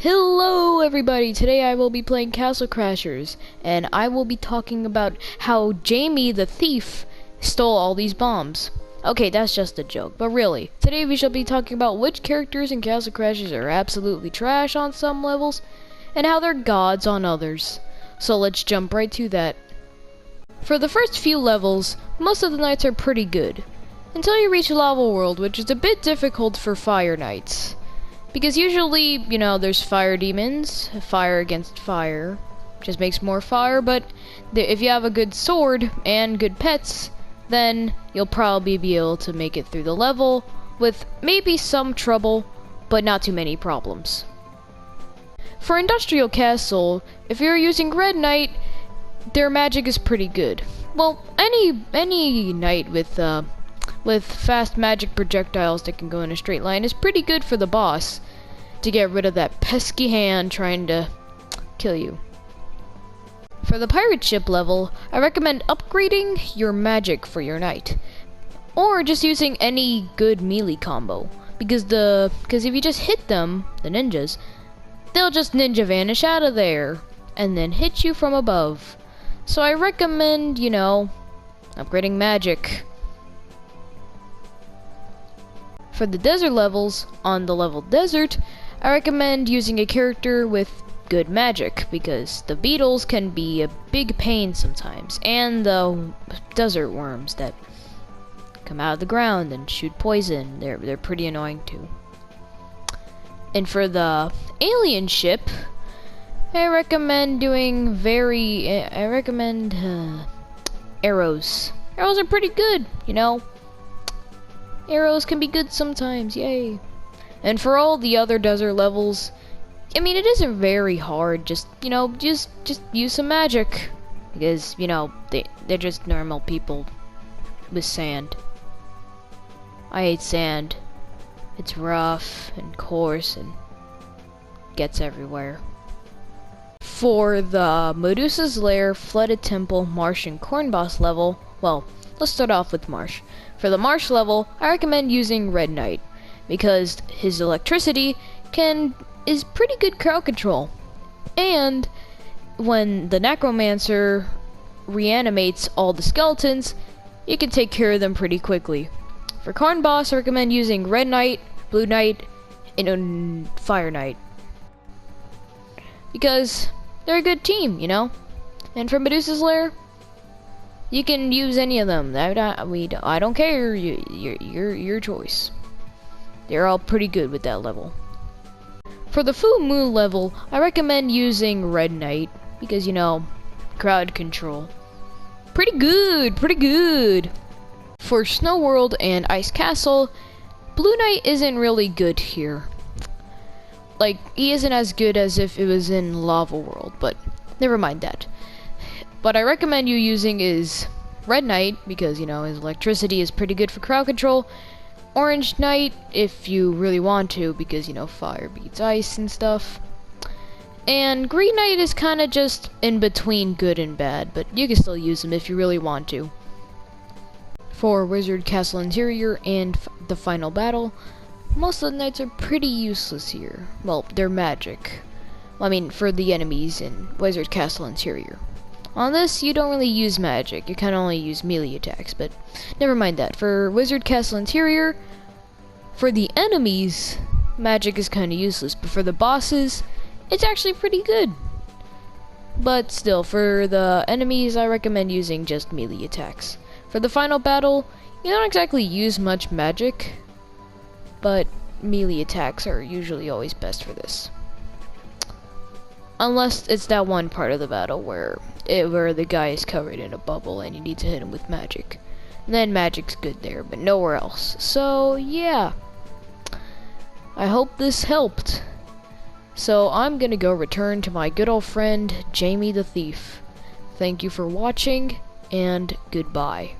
Hello everybody, today I will be playing Castle Crashers, and I will be talking about how Jamie the thief stole all these bombs. Okay, that's just a joke, but really, today we shall be talking about which characters in Castle Crashers are absolutely trash on some levels, and how they're gods on others. So let's jump right to that. For the first few levels, most of the knights are pretty good, until you reach Lava World, which is a bit difficult for fire knights. Because usually, there's fire demons, fire against fire, just makes more fire, but if you have a good sword and good pets, then you'll probably be able to make it through the level with maybe some trouble, but not too many problems. For Industrial Castle, if you're using Red Knight, their magic is pretty good. Well, any knight with fast magic projectiles that can go in a straight line is pretty good for the boss to get rid of that pesky hand trying to kill you. For the pirate ship level, I recommend upgrading your magic for your knight, or just using any good melee combo, because if you just hit them, the ninjas, they'll just ninja vanish out of there and then hit you from above. So I recommend, upgrading magic. For the desert levels, on the level desert, I recommend using a character with good magic, because the beetles can be a big pain sometimes, and the desert worms that come out of the ground and shoot poison, they're pretty annoying too. And for the alien ship, I recommend arrows. Arrows are pretty good, Arrows can be good sometimes, yay. And for all the other desert levels, it isn't very hard, just use some magic. Because, they're just normal people with sand. I hate sand. It's rough and coarse and gets everywhere. For the Medusa's Lair, Flooded Temple, Marsh, and Corn Boss level, well, let's start off with Marsh. For the Marsh level, I recommend using Red Knight, because his electricity is pretty good crowd control. And when the Necromancer reanimates all the skeletons, you can take care of them pretty quickly. For Corn Boss, I recommend using Red Knight, Blue Knight, and Fire Knight, because they're a good team, And for Medusa's Lair, you can use any of them. I don't care. Your choice. They're all pretty good with that level. For the Fumoon level, I recommend using Red Knight because crowd control. Pretty good. For Snow World and Ice Castle, Blue Knight isn't really good here. Like, he isn't as good as if it was in Lava World, but never mind that. What I recommend you using is Red Knight, because, his electricity is pretty good for crowd control. Orange Knight, if you really want to, because, fire beats ice and stuff. And Green Knight is kind of just in between good and bad, but you can still use him if you really want to. For Wizard Castle Interior and the final battle, most of the knights are pretty useless here. Well, they're magic. For the enemies in Wizard Castle Interior. On this, you don't really use magic. You kind of only use melee attacks, but never mind that. For Wizard Castle Interior, for the enemies, magic is kind of useless, but for the bosses, it's actually pretty good. But still, for the enemies, I recommend using just melee attacks. For the final battle, you don't exactly use much magic, but melee attacks are usually always best for this. Unless it's that one part of the battle where the guy is covered in a bubble and you need to hit him with magic. Then magic's good there, but nowhere else. So, yeah. I hope this helped. So, I'm gonna go return to my good old friend, Jamie the Thief. Thank you for watching, and goodbye.